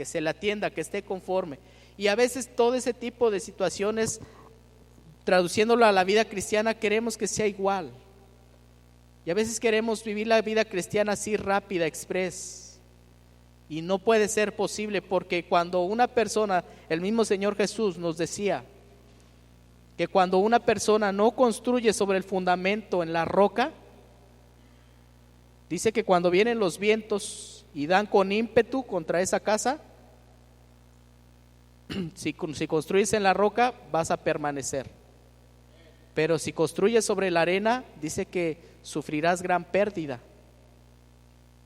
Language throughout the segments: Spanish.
que se le atienda, que esté conforme. Y a veces todo ese tipo de situaciones, traduciéndolo a la vida cristiana, queremos que sea igual. Y a veces queremos vivir la vida cristiana así rápida, express. Y no puede ser posible, porque cuando una persona, el mismo Señor Jesús nos decía que cuando una persona no construye sobre el fundamento en la roca, dice que cuando vienen los vientos y dan con ímpetu contra esa casa, si construyes en la roca vas a permanecer. Pero si construyes sobre la arena, dice que sufrirás gran pérdida.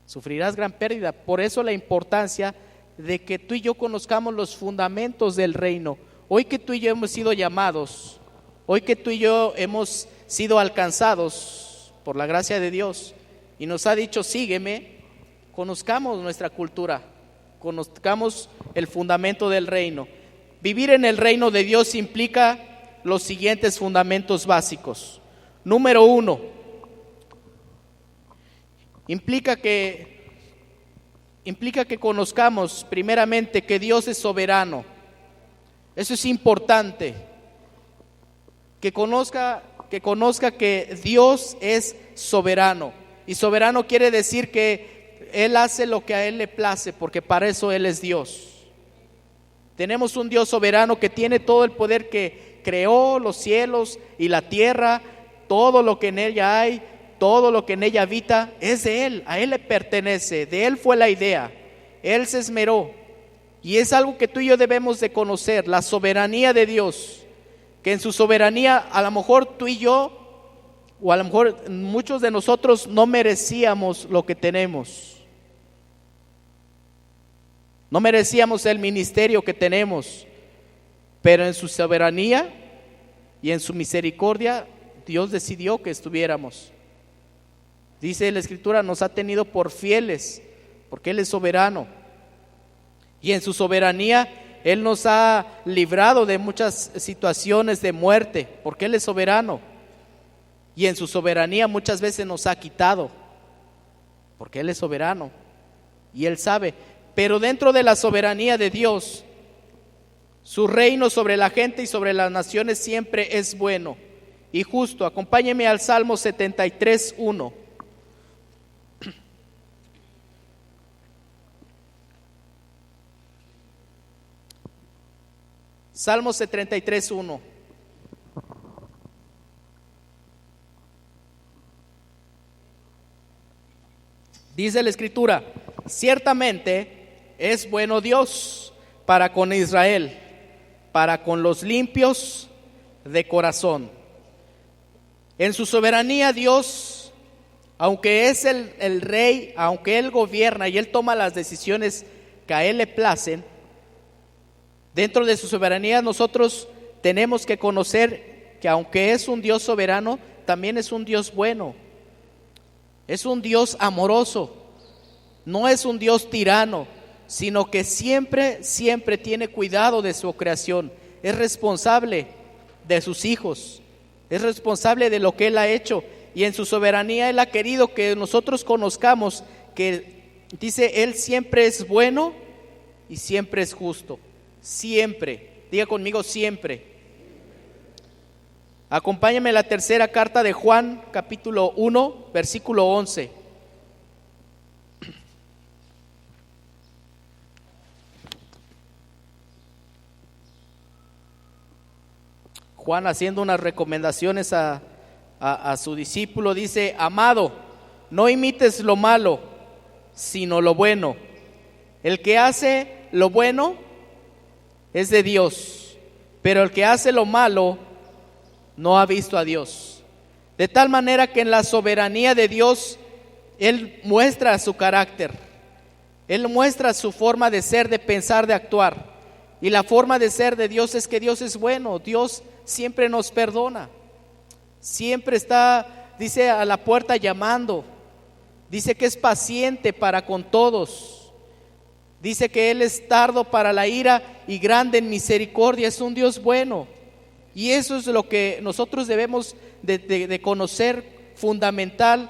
Sufrirás gran pérdida. Por eso la importancia de que tú y yo conozcamos los fundamentos del reino. Hoy que tú y yo hemos sido llamados, hoy que tú y yo hemos sido alcanzados por la gracia de Dios y nos ha dicho sígueme, conozcamos nuestra cultura, conozcamos el fundamento del reino. Vivir en el reino de Dios implica los siguientes fundamentos básicos. Número 1, implica que conozcamos primeramente que Dios es soberano. Eso es importante. Que conozca que Dios es soberano. Y soberano quiere decir que Él hace lo que a Él le place, porque para eso Él es Dios. Tenemos un Dios soberano que tiene todo el poder, que creó los cielos y la tierra, todo lo que en ella hay, todo lo que en ella habita, es de Él, a Él le pertenece, de Él fue la idea, Él se esmeró. Y es algo que tú y yo debemos de conocer, la soberanía de Dios, que en su soberanía a lo mejor tú y yo, o a lo mejor muchos de nosotros no merecíamos lo que tenemos. No merecíamos el ministerio que tenemos, pero en su soberanía y en su misericordia Dios decidió que estuviéramos. Dice la Escritura, nos ha tenido por fieles, porque Él es soberano. Y en su soberanía Él nos ha librado de muchas situaciones de muerte, porque Él es soberano. Y en su soberanía muchas veces nos ha quitado, porque Él es soberano y Él sabe. Pero dentro de la soberanía de Dios, su reino sobre la gente y sobre las naciones siempre es bueno y justo. Acompáñeme al Salmo 73:1. Salmo 73:1. Dice la Escritura, ciertamente es bueno Dios para con Israel, para con los limpios de corazón. En su soberanía Dios, aunque es el rey, aunque Él gobierna y Él toma las decisiones que a Él le placen, dentro de su soberanía nosotros tenemos que conocer que aunque es un Dios soberano, también es un Dios bueno. Es un Dios amoroso, no es un Dios tirano, sino que siempre tiene cuidado de su creación. Es responsable de sus hijos, es responsable de lo que Él ha hecho, y en su soberanía Él ha querido que nosotros conozcamos que, dice, Él siempre es bueno y siempre es justo. Siempre, diga conmigo siempre. Acompáñame a la tercera carta de Juan, capítulo 1, versículo 11. Juan, haciendo unas recomendaciones a su discípulo, dice: amado, no imites lo malo, sino lo bueno. El que hace lo bueno es de Dios, pero el que hace lo malo no ha visto a Dios. De tal manera que en la soberanía de Dios Él muestra su carácter, Él muestra su forma de ser, de pensar, de actuar. Y la forma de ser de Dios es que Dios es bueno. Dios siempre nos perdona, siempre está, dice, a la puerta llamando. Dice que es paciente para con todos. Dice que Él es tardo para la ira y grande en misericordia. Es un Dios bueno. Y eso es lo que nosotros debemos de conocer, fundamental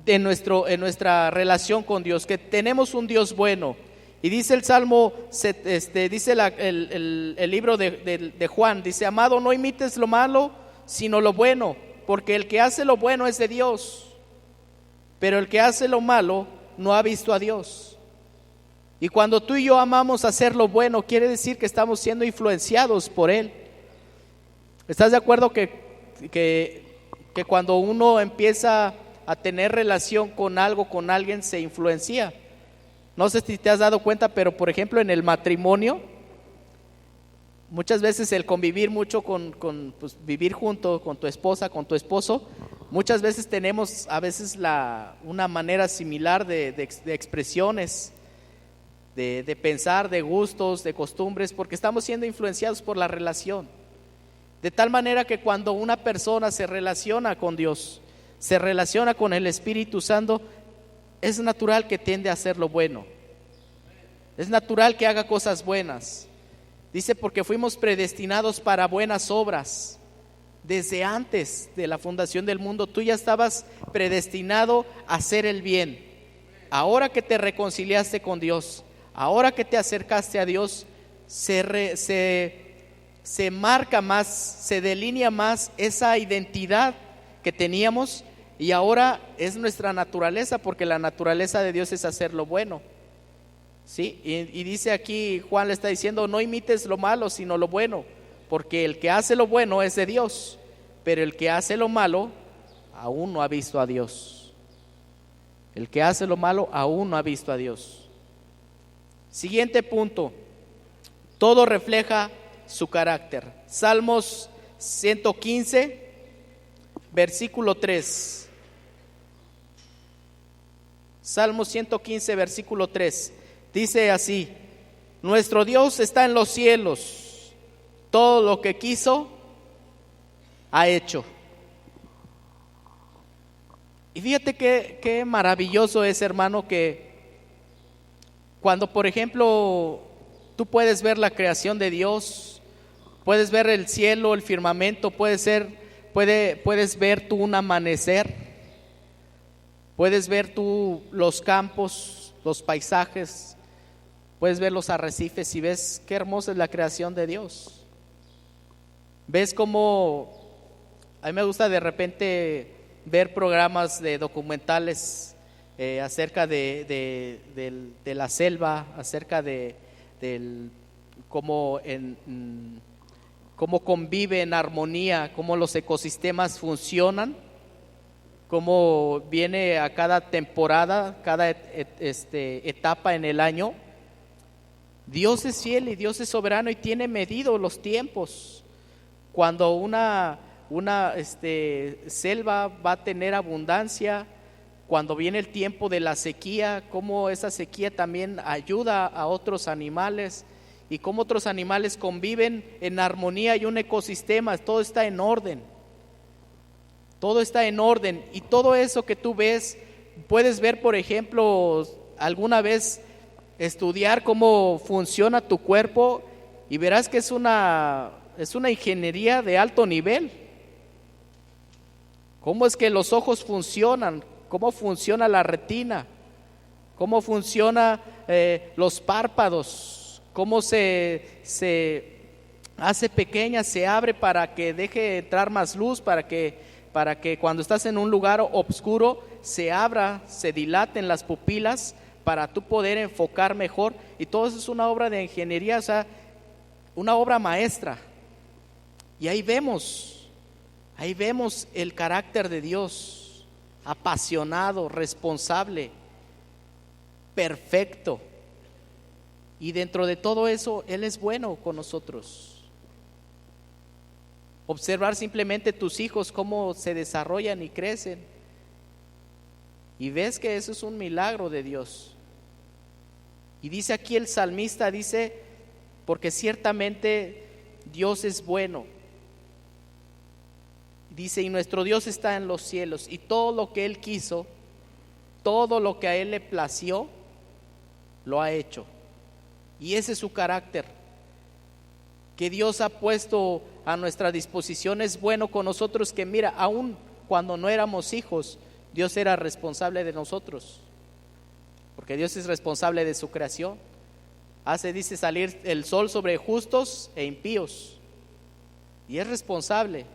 en nuestra relación con Dios, que tenemos un Dios bueno. Y dice el Salmo, dice el libro de Juan, dice: amado, no imites lo malo, sino lo bueno, porque el que hace lo bueno es de Dios, pero el que hace lo malo no ha visto a Dios. Y cuando tú y yo amamos hacer lo bueno, quiere decir que estamos siendo influenciados por Él. ¿Estás de acuerdo que cuando uno empieza a tener relación con algo, con alguien, se influencia? No sé si te has dado cuenta, pero por ejemplo en el matrimonio, muchas veces el convivir mucho pues, vivir junto con tu esposa, con tu esposo, muchas veces tenemos a veces una manera similar de expresiones, de pensar, de gustos, de costumbres, porque estamos siendo influenciados por la relación. De tal manera que cuando una persona se relaciona con Dios, se relaciona con el Espíritu Santo, es natural que tiende a hacer lo bueno. Es natural que haga cosas buenas. Dice: porque fuimos predestinados para buenas obras. Desde antes de la fundación del mundo, tú ya estabas predestinado a hacer el bien. Ahora que te reconciliaste con Dios, ahora que te acercaste a Dios, se marca más, se delinea más esa identidad que teníamos, y ahora es nuestra naturaleza, porque la naturaleza de Dios es hacer lo bueno. ¿Sí? Y dice aquí, Juan le está diciendo: no imites lo malo, sino lo bueno, porque el que hace lo bueno es de Dios, pero el que hace lo malo aún no ha visto a Dios. El que hace lo malo aún no ha visto a Dios. Siguiente punto: todo refleja su carácter. Salmos 115, versículo 3. Salmos 115, versículo 3. Dice así: nuestro Dios está en los cielos, todo lo que quiso ha hecho. Y fíjate qué maravilloso es, hermano, que cuando, por ejemplo, tú puedes ver la creación de Dios, puedes ver el cielo, el firmamento, puedes ver tú un amanecer, puedes ver tú los campos, los paisajes, puedes ver los arrecifes y ves qué hermosa es la creación de Dios. Ves cómo, a mí me gusta de repente ver programas de documentales acerca de la selva, acerca de cómo convive en armonía, cómo los ecosistemas funcionan, cómo viene a cada temporada, cada etapa en el año. Dios es fiel y Dios es soberano y tiene medido los tiempos. Cuando una selva va a tener abundancia, cuando viene el tiempo de la sequía, cómo esa sequía también ayuda a otros animales y cómo otros animales conviven en armonía y un ecosistema, todo está en orden. Todo está en orden, y todo eso que tú ves, puedes ver, por ejemplo, alguna vez estudiar cómo funciona tu cuerpo y verás que es una ingeniería de alto nivel. Cómo es que los ojos funcionan, cómo funciona la retina, cómo funciona los párpados, cómo se hace pequeña, se abre para que deje entrar más luz, para que cuando estás en un lugar oscuro se abra, se dilaten las pupilas para tú poder enfocar mejor. Y todo eso es una obra de ingeniería, o sea, una obra maestra. Y ahí vemos el carácter de Dios, apasionado, responsable, perfecto. Y dentro de todo eso, Él es bueno con nosotros. Observar simplemente tus hijos, cómo se desarrollan y crecen, y ves que eso es un milagro de Dios. Y dice aquí el salmista, dice: porque ciertamente Dios es bueno. Dice: y nuestro Dios está en los cielos, y todo lo que Él quiso, todo lo que a Él le plació, lo ha hecho. Y ese es su carácter, que Dios ha puesto a nuestra disposición. Es bueno con nosotros, que mira, aún cuando no éramos hijos, Dios era responsable de nosotros, porque Dios es responsable de su creación. hace, dice, salir el sol sobre justos e impíos. Y es responsable.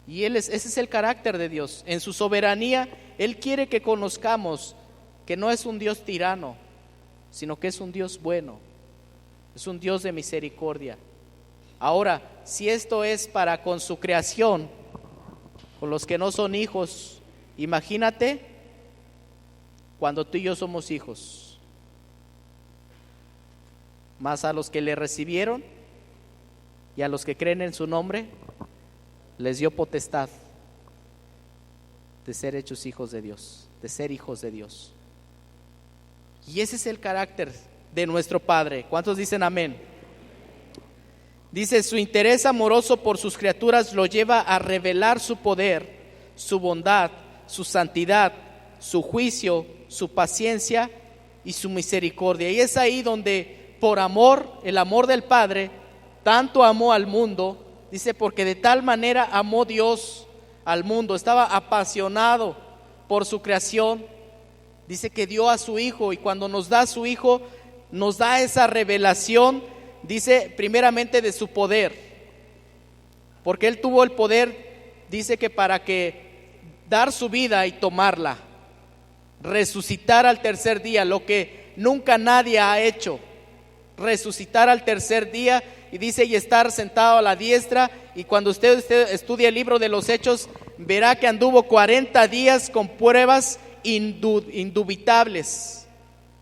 Y ese es el carácter de Dios. En su soberanía, Él quiere que conozcamos que no es un Dios tirano, sino que es un Dios bueno, es un Dios de misericordia. Ahora, si esto es para con su creación, con los que no son hijos, imagínate cuando tú y yo somos hijos. Más a los que le recibieron y a los que creen en su nombre, les dio potestad de ser hechos hijos de Dios, de ser hijos de Dios. Y ese es el carácter de nuestro Padre. ¿Cuántos dicen amén? Dice, su interés amoroso por sus criaturas lo lleva a revelar su poder, su bondad, su santidad, su juicio, su paciencia y su misericordia. Y es ahí donde por amor, el amor del Padre, tanto amó al mundo, dice, porque de tal manera amó Dios al mundo, estaba apasionado por su creación. Dice que dio a su Hijo, y cuando nos da a su Hijo, nos da esa revelación, dice, primeramente de su poder, porque Él tuvo el poder, dice que para que dar su vida y tomarla, resucitar al tercer día, lo que nunca nadie ha hecho, resucitar al tercer día, y dice, y estar sentado a la diestra. Y cuando usted estudia el libro de los Hechos, verá que anduvo 40 días con pruebas indubitables,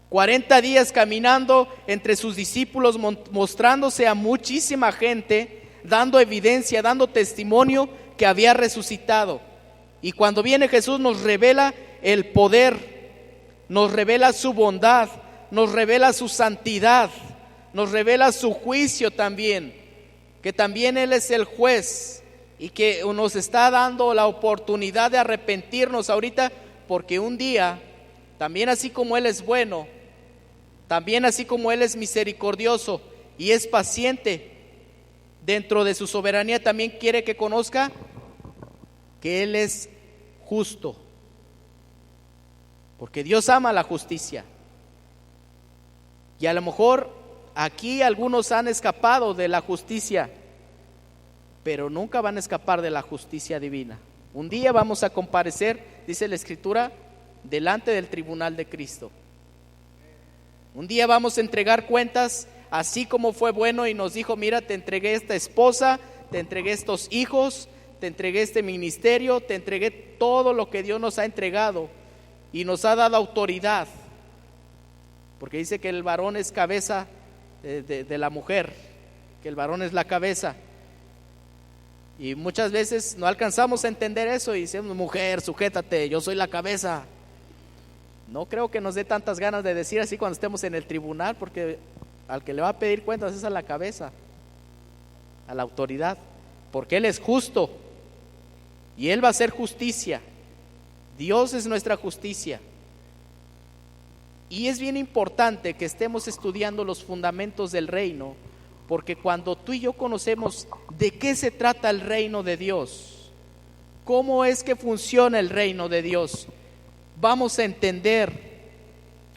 40 días caminando entre sus discípulos, mostrándose a muchísima gente, dando evidencia, dando testimonio que había resucitado. Y cuando viene Jesús, nos revela el poder, nos revela su bondad, nos revela su santidad, nos revela su juicio también, que también Él es el juez y que nos está dando la oportunidad de arrepentirnos ahorita, porque un día, también así como Él es bueno, también así como Él es misericordioso y es paciente, dentro de su soberanía también quiere que conozca que Él es justo, porque Dios ama la justicia. Y a lo mejor aquí algunos han escapado de la justicia, pero nunca van a escapar de la justicia divina. Un día vamos a comparecer, dice la Escritura, delante del tribunal de Cristo. Un día vamos a entregar cuentas, así como fue bueno y nos dijo, mira, te entregué esta esposa, te entregué estos hijos, te entregué este ministerio, te entregué todo lo que Dios nos ha entregado y nos ha dado autoridad, porque dice que el varón es cabeza de la mujer, que el varón es la cabeza. Y muchas veces no alcanzamos a entender eso y decimos, mujer, sujétate, yo soy la cabeza. No creo que nos dé tantas ganas de decir así cuando estemos en el tribunal, porque al que le va a pedir cuentas es a la cabeza, a la autoridad, porque Él es justo y Él va a hacer justicia. Dios es nuestra justicia. Y es bien importante que estemos estudiando los fundamentos del reino, porque cuando tú y yo conocemos de qué se trata el reino de Dios, cómo es que funciona el reino de Dios, vamos a entender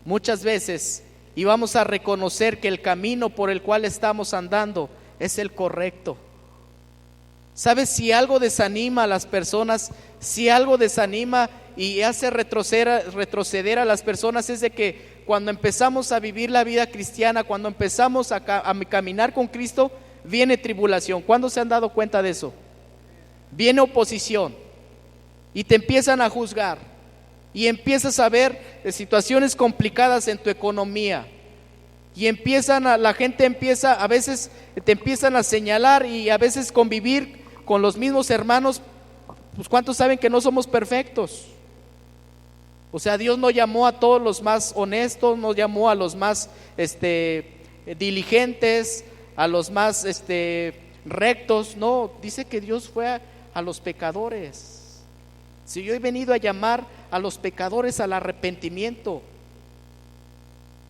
muchas veces y vamos a reconocer que el camino por el cual estamos andando es el correcto. ¿Sabes? Si algo desanima a las personas, si algo desanima y hace retroceder a las personas, es de que cuando empezamos a vivir la vida cristiana, cuando empezamos a caminar con Cristo, viene tribulación. ¿Cuándo se han dado cuenta de eso? Viene oposición y te empiezan a juzgar y empiezas a ver situaciones complicadas en tu economía y la gente empieza, a veces te empiezan a señalar, y a veces convivir con los mismos hermanos, pues ¿cuántos saben que no somos perfectos? O sea, Dios no llamó a todos los más honestos, no llamó a los más diligentes, a los más rectos. No, dice que Dios fue a los pecadores. Si yo he venido a llamar a los pecadores al arrepentimiento,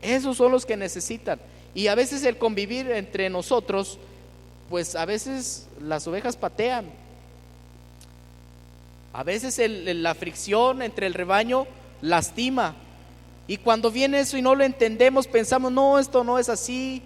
esos son los que necesitan. Y a veces el convivir entre nosotros, pues a veces las ovejas patean. A veces la fricción entre el rebaño lastima. Y cuando viene eso y no lo entendemos, pensamos, no, esto no es así,